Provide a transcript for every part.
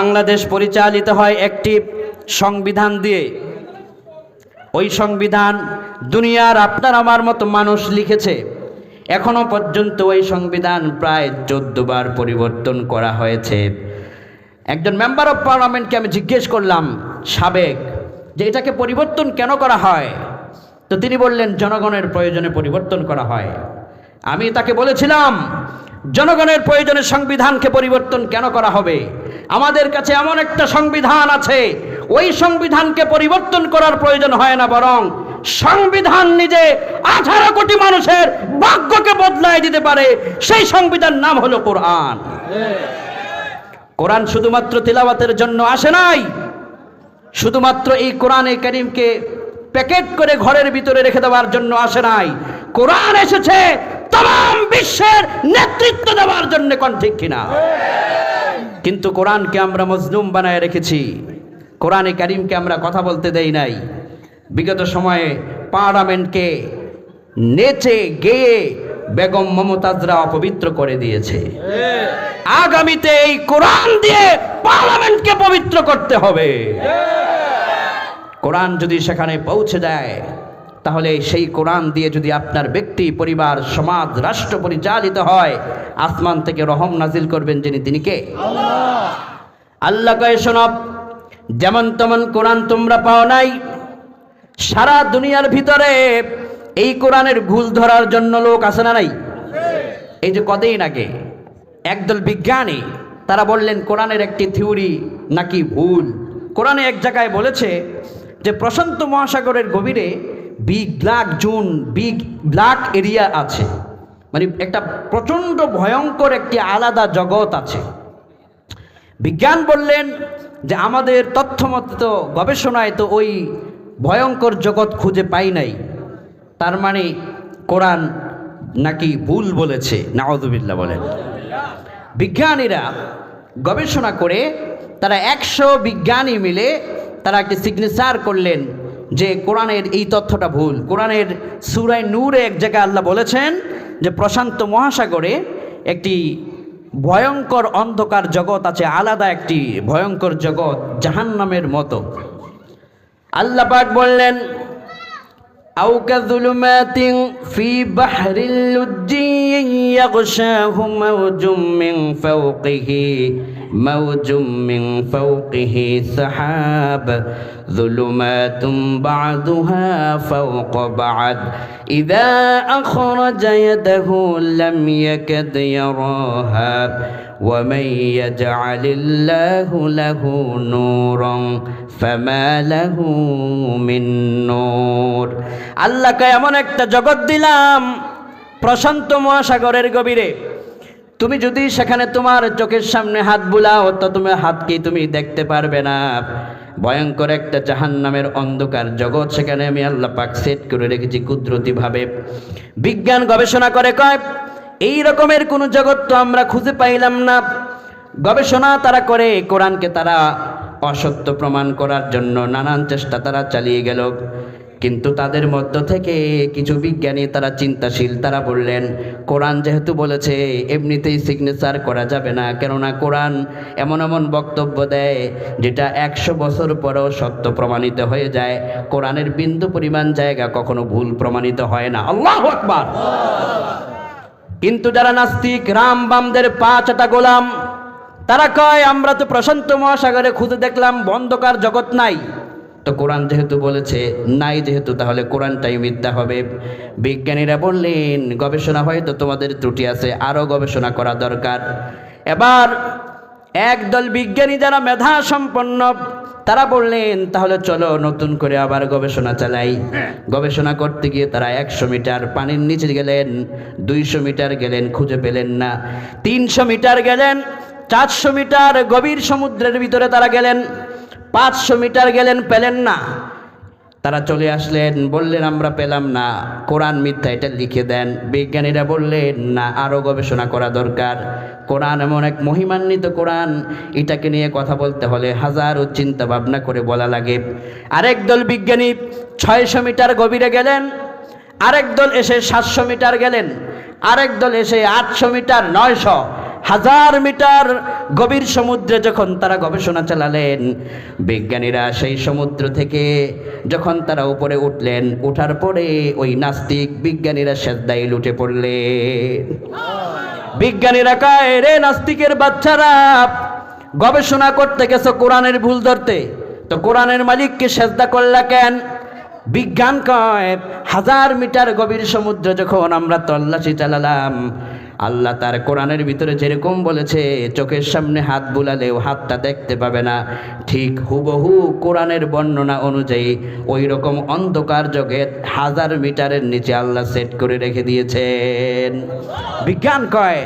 বাংলাদেশ পরিচালিত হয় একটি সংবিধান দিয়ে। ওই সংবিধান দুনিয়ার আপনার আমার মতো মানুষ লিখেছে। এখনো পর্যন্ত ওই সংবিধান প্রায় 14 বার পরিবর্তন করা হয়েছে। একজন মেম্বার অফ পার্লামেন্টকে আমি জিজ্ঞেস করলাম সাবেক, যে এটাকে পরিবর্তন কেন করা হয়? তো তিনি বললেন জনগণের প্রয়োজনে পরিবর্তন করা হয়। আমি তাকে বলেছিলাম জনগণের প্রয়োজনে সংবিধানকে পরিবর্তন কেন করা হবে? আমাদের কাছে এমন একটা সংবিধান আছে, ওই সংবিধানকে পরিবর্তন করার প্রয়োজন হয় না, বরং সংবিধান নিজে 18 কোটি মানুষের ভাগ্যকে বদলায় দিতে পারে। সেই সংবিধান নাম হলো কোরআন। কোরআন শুধুমাত্র তিলাওয়াতের জন্য আসে নাই, শুধুমাত্র এই কোরআনে কারীমকে প্যাকেট করে ঘরের ভিতরে রেখে দেওয়ার জন্য আসে নাই। কোরআন এসেছে तमाम বিশ্বের নেতৃত্ব দেওয়ার জন্য। কোন ঠিক কিনা? কিন্তু কোরআনকে আমরা মজলুম বানায় রেখেছি, কোরআনে কারীমকে আমরা কথা বলতে দেই নাই। বিগত সময়ে পার্লামেন্টকে নেচে গেয়ে বেগম মমতাজরা অপবিত্র করে দিয়েছে। আগামীতে এই কোরআন দিয়ে পার্লামেন্টকে পবিত্র করতে হবে। কোরআন যদি সেখানে পৌঁছে যায়, তাহলে সেই কোরআন দিয়ে যদি আপনার ব্যক্তি, পরিবার, সমাজ, রাষ্ট্র পরিচালিত হয়, আসমান থেকে রহম নাজিল করবেন যিনি, তিনি কে? আল্লাহ। আল্লাহ কয় শোনো, যেমন তেমন কোরআন তোমরা পাও নাই। সারা দুনিয়ার ভিতরে এই কোরআনের ভুল ধরার জন্য লোক আছে না নাই? এই যে কদিন আগে একদল বিজ্ঞানী তারা বললেন কোরআনের একটি থিওরি নাকি ভুল। কোরআনে এক জায়গায় বলেছে যে প্রশান্ত মহাসাগরের গভীরে বিগ ব্ল্যাক এরিয়া আছে, মানে একটা প্রচণ্ড ভয়ঙ্কর একটি আলাদা জগৎ আছে। বিজ্ঞান বললেন যে আমাদের তথ্যমত গবেষণায় তো ওই ভয়ঙ্কর জগৎ খুঁজে পাই নাই, তার মানে কোরআন নাকি ভুল বলেছে। নাউযুবিল্লাহ বলেন। বিজ্ঞানীরা গবেষণা করে তারা 100 বিজ্ঞানী মিলে তারা একটি সিগনেচার করলেন যে কোরআনের এই তথ্যটা ভুল। কোরআনের সূরা নূরে এক জায়গায় আল্লাহ বলেছেন যে প্রশান্ত মহাসাগরে একটি ভয়ঙ্কর অন্ধকার জগৎ আছে, আলাদা একটি ভয়ঙ্কর জগৎ, জাহান্নামের মতো। আল্লাহ পাক বললেন আও কাযুলুমাতিন ফি বাহরিল লুজ্জিয়্যিন ইয়াগশাহু মাওজুম মিন ফাওকিহি সাহাব যুলুমাতুন বা'দুহা ফাওকা বা'দ ইযা আখরাজা ইয়াদাহু লাম ইয়াকাদ ইয়ারাহা ওয়া মান ইয়াজআলিল্লাহু লাহু নূরান ফামা লাহু মিন নূর। আল্লাহকে এমন একটা জগৎ দিলাম প্রশান্ত মহাসাগরের গভীরে, তুমি যদি সেখানে তোমার চোখের সামনে হাত বুলাও তো তোমার হাতকে তুমি দেখতে পারবে না। ভয়ঙ্কর একটা জাহান্নামের অন্ধকার জগৎ সেখানে আমি আল্লাহ পাক সেট করে রেখেছি কুদরতিভাবে। বিজ্ঞান গবেষণা করে কয় এই রকমের কোন জগৎ তো আমরা খুঁজে পাইলাম না। গবেষণা তারা করে, কোরআনকে তারা অসত্য প্রমাণ করার জন্য নানান চেষ্টা তারা চালিয়ে গেল। কিন্তু তাদের মধ্য থেকে কিছু বিজ্ঞানী তারা চিন্তাশীল, তারা বললেন কোরআন যেহেতু বলেছে এমনিতেই সিগনেচার করা যাবে না, কেননা কোরআন এমন এমন বক্তব্য দেয় যেটা 100 বছর পরেও সত্য প্রমাণিত হয়ে যায়। কোরআনের বিন্দু পরিমাণ জায়গা কখনো ভুল প্রমাণিত হয় না। আল্লাহু আকবার। কিন্তু যারা নাস্তিক, রাম বামদের পা চাটা গোলাম, তারা কয় আমরা তো প্রশান্ত মহাসাগরে খুঁজে দেখলাম অন্ধকার জগৎ নাই, তো কোরআন যেহেতু বলেছে নাই যেহেতু, তাহলে কোরআনটাই মিথ্যা হবে। বিজ্ঞানীরা বললেন গবেষণা হয়তো তোমাদের ত্রুটি আছে, আরো গবেষণা করা দরকার। এবার একদল বিজ্ঞানী যারা মেধা সম্পন্ন তারা বললেন তাহলে চলো নতুন করে আবার গবেষণা চালাই। গবেষণা করতে গিয়ে তারা 100 মিটার পানির নিচে গেলেন, 200 মিটার গেলেন, খুঁজে পেলেন না। 300 মিটার গেলেন, 400 মিটার গভীর সমুদ্রের ভিতরে তারা গেলেন, 500 মিটার গেলেন, পেলেন না। তারা চলে আসলেন, বললেন আমরা পেলাম না, কোরআন মিথ্যা, এটা লিখে দেন। বিজ্ঞানীরা বললেন না, আরো গবেষণা করা দরকার। কোরআন এমন এক মহিমান্বিত কোরআন, এটাকে নিয়ে কথা বলতে হলে হাজারো চিন্তা ভাবনা করে বলা লাগে। আরেক দল বিজ্ঞানী 600 মিটার গভীরে গেলেন, আরেক দল এসে 700 মিটার গেলেন, আরেক দল এসে 800 মিটার, 900, 1000 মিটার গভীর সমুদ্রে যখন তারা গবেষণা চালালেন, বিজ্ঞানীরা সেই সমুদ্র থেকে যখন তারা উপরে উঠলেন, ওঠার পরে ওই নাস্তিক বিজ্ঞানীরা সেজদায় লুটে পড়লেন। বিজ্ঞানীরা কয়, রে নাস্তিকের বাচ্চারা, গবেষণা করতে গেছো কোরআনের ভুল ধরতে, তো কোরআনের মালিককে সেজদা করলা কেন? বিজ্ঞান কয়, 1000 মিটার গভীর সমুদ্র যখন আমরা তল্লাশি চালালাম, আল্লাহ তার কোরআনের ভিতরে যেরকম বলেছে চোখের সামনে হাত বুলালেও হাতটা দেখতে পাবে না, ঠিক হুবহু কোরআনের বর্ণনা অনুযায়ী ওই রকম অন্ধকার জগৎ 1000 মিটারের নিচে আল্লাহ সেট করে রেখে দিয়েছেন। বিজ্ঞান কয়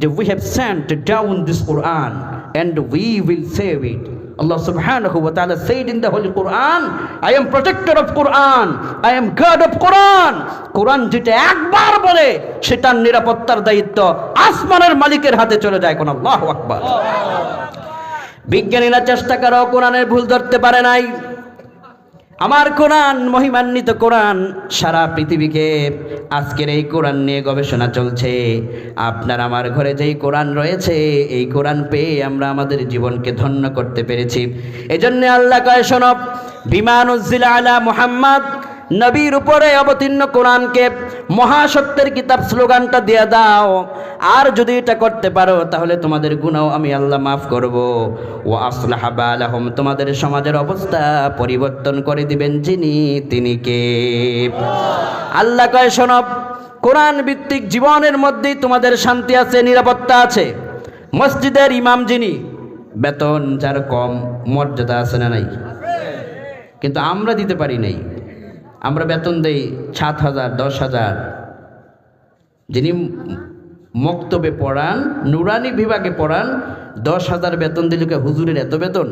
যে we have sent down this Quran and we will save it. Allah subhanahu wa ta'ala said in the Holy Quran, I am protector of Quran, I am God of Quran. কোরআন যেটা একবার বলে সেটার নিরাপত্তার দায়িত্ব আসমানের মালিকের হাতে চলে যায়। কোন আল্লাহু আকবার। বিজ্ঞানীরা চেষ্টা করেও কোরআনের ভুল ধরতে পারে নাই। আমার কোরআন, মহিমান্বিত কোরআন, সারা পৃথিবীকে আজকের এই কোরআন নিয়ে গবেষণা চলছে। আপনার আমার ঘরে যেই কোরআন রয়েছে, এই কোরআন পেয়ে আমরা আমাদের জীবনকে ধন্য করতে পেরেছি। এজন্য আল্লাহ কয়, শোনো, বিমা নুজ্জিলা আলা মুহাম্মদ, নবীর উপরে অবতীর্ণ কোরআনকে মহাসত্যের কিতাব স্লোগানটা দিয়ে দাও। আর যদি এটা করতে পারো তাহলে তোমাদের গুনাহ আমি আল্লাহ মাফ করব। ও আসলাহা বালাহুম, তোমাদের সমাজের অবস্থা পরিবর্তন করে দিবেন যিনি, তিনি কে? আল্লাহ কয়, শোনো, কোরআন ভিত্তিক জীবনের মধ্যেই তোমাদের শান্তি আছে, নিরাপত্তা আছে। মসজিদের ইমাম যিনি, বেতন যার কম, মর্যাদা আছে না নাই? কিন্তু আমরা দিতে পারি নাই। আমরা বেতন দেই 7,000, 10,000। যিনি মক্তবে পড়ান, নুরানি বিভাগে পড়ান, 10,000 বেতন দিলে হুজুরের এত বেতন?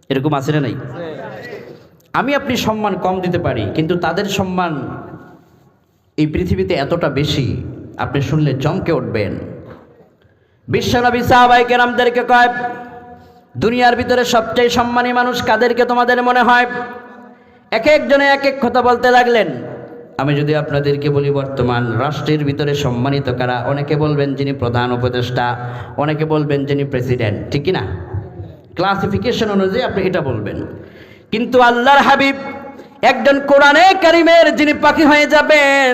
এরকম আছে না নাই? আমি আপনি সম্মান কম দিতে পারি, কিন্তু তাদের সম্মান এই পৃথিবীতে এতটা বেশি, আপনি শুনলে চমকে উঠবেন। বিশ্বনবী সাহাবায়ে কেরামদেরকে কয়, দুনিয়ার ভিতরে সবচেয়ে সম্মানী মানুষ কাদেরকে তোমাদের মনে হয়? এক একজনে এক এক কথা বলতে লাগলেন। আমি যদি আপনাদেরকে বলি বর্তমান রাষ্ট্রের ভিতরে সম্মানিত কারা, অনেকে বলবেন যিনি প্রধান উপদেষ্টা, অনেকে বলবেন যিনি প্রেসিডেন্ট, ঠিক কি না? ক্লাসিফিকেশন অনুযায়ী আপনি এটা বলবেন। কিন্তু আল্লাহর হাবিব একজন কোরআনে কারিমের যিনি পাখি হয়ে যাবেন,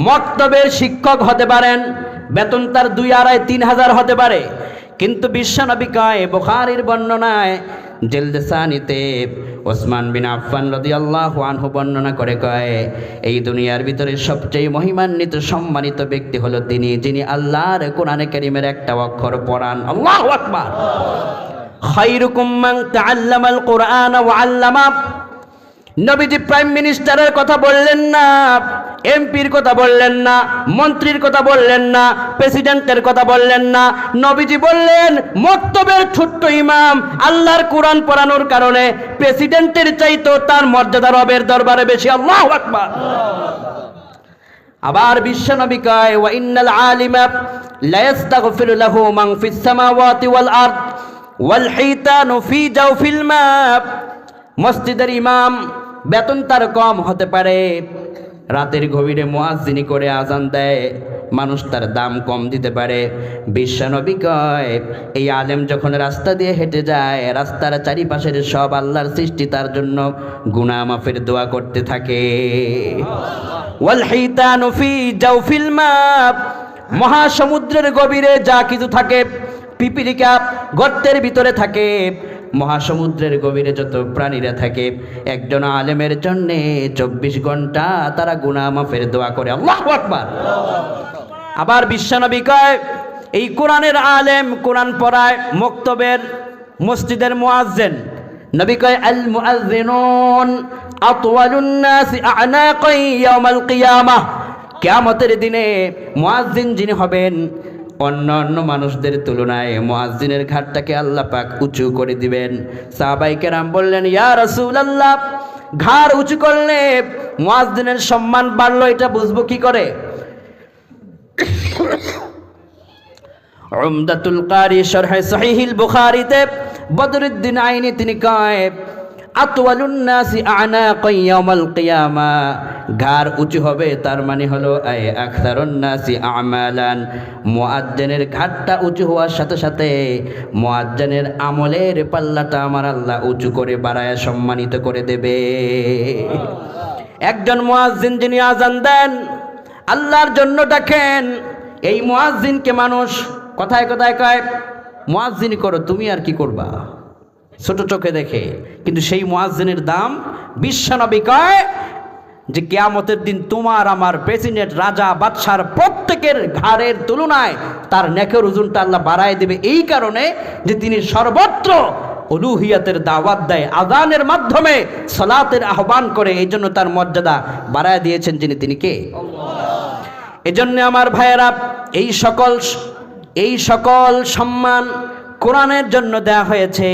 মক্তবের শিক্ষক হতে পারেন, বেতন তার 2, 2.5, 3,000 হতে পারে, কিন্তু বিশ্বনবী কয়, বুখারীর বর্ণনায় জিলদে সানিতে ওসমান বিন আফফান রাদিয়াল্লাহু আনহু বর্ণনা করে কয়, এই দুনিয়ার ভিতরে সবচেয়ে মহিমান্বিত সম্মানিত ব্যক্তি হলো তিনি, যিনি আল্লাহর কোরআনে কারীমের একটা অক্ষর পড়ান। আল্লাহু আকবার। খায়রুকুম মান তাআল্লামাল কোরআন ওয়া আল্লামা। নবীজি প্রাইম মিনিস্টারের কথা বললেন না, এমপির কথা বললেন না, মন্ত্রীর কথা বললেন না, প্রেসিডেন্টের কথা বললেন না। নবীজি বললেন, মক্তবের ছোট্ট ইমাম আল্লাহর কোরআন পড়ানোর কারণে প্রেসিডেন্টের চাইতো তার মর্যাদা রবের দরবারে বেশি। আল্লাহু আকবার। আবার বিশ্বনবী কয়, ওয়া ইন্নাল আলিমা লা ইস্তাগফিরু লাহু মান ফিস সামাওয়াতি ওয়াল আরদ ওয়াল হিতানু ফি জাওফিল মা। মসজিদের ইমাম বেতন তার কম হতে পারে, রাতের গভীরে মুয়াজ্জিনি করে আজান দেয়, মানুষ তার দাম কম দিতে পারে। বিশ্বনবী কয়, এই আলেম যখন রাস্তা দিয়ে হেঁটে যায়, রাস্তার চারিপাশের সব আল্লাহর সৃষ্টি তার জন্য গুনাহ মাফের দোয়া করতে থাকে। ওয়াল হিতানু ফি জাওফিল মা। মহাসমুদ্রের গভীরে যা কিছু থাকে, পিপিলিকা গর্তের ভিতরে থাকে, মহাসমুদ্রের গভীরে যত প্রাণীরা থাকে, একজন আলেমের জন্য 24 ঘন্টা তারা গুনাহ মাফের দোয়া করে। আল্লাহু আকবার। আবার বিশ্বনবী কয়, এই কোরআনের আলেম কোরআন পড়ায়, মক্তবের মসজিদের মুয়াজ্জিন। নবী কয়, আল মুয়াজ্জিনুন আতওয়ালুন নাসি আ'নাকান ইয়াউমাল কিয়ামাহ। কিয়ামতের দিনে মুয়াজ্জিন যিনি হবেন, অন্য মানুষদের তুলনায় মুয়াজ্জিনের ঘাটটাকে আল্লাহ পাক উঁচু করে দিবেন। সাহাবায়ে কেরাম বললেন, ইয়া রাসূলুল্লাহ, ঘাড় উঁচু করলে মুয়াজ্জিনের সম্মান বাড়লো, এটা বুঝবো কি করে? উমদাতুল কারি শরহে সহিহুল বুখারীতে বদরুদ্দিন আইনি তিনি কয়, আতওয়ালুন নাসি আনাকা ইয়াউমাল কিয়ামা, ঘাড় উঁচু হবে তার মানে হলো আই আকসারুন নাসি আমালান, মুয়াজ্জিনের ঘাড়টা উঁচু হওয়ার সাথে সাথে মুয়াজ্জিনের আমলের পাল্লাটা আমার আল্লাহ উঁচু করে বাড়ায় সম্মানিত করে দেবে। একজন মুয়াজ্জিন যিনি আজান দেন, আল্লাহর জন্য ডাকেন, এই মুয়াজ্জিনকে মানুষ কথায় কথায় কয় মুয়াজ্জিন করো, তুমি আর কি করবা, ছোট চোখে দেখে। কিন্তু সেই মুয়াজ্জিনের দাম বিশ্বনবী কয় যে কিয়ামতের দিন তোমার আমার প্রেসিডেন্ট, রাজা, বাদশার প্রত্যেকের ঘাড়ের তুলনায় তার নেকের ওজনটা আল্লাহ বাড়ায় দেবে, এই কারণে যে তিনি সর্বত্র উলুহিয়াতের দাওয়াত দেয়, আযানের মাধ্যমে সালাতের আহ্বান করে, এই জন্য তার মর্যাদা বাড়ায় দিয়েছেন যিনি, তিনি কে? এজন্য আমার ভাইয়েরা, এই সকল সম্মান কোরআনের জন্য দেয়া হয়েছে।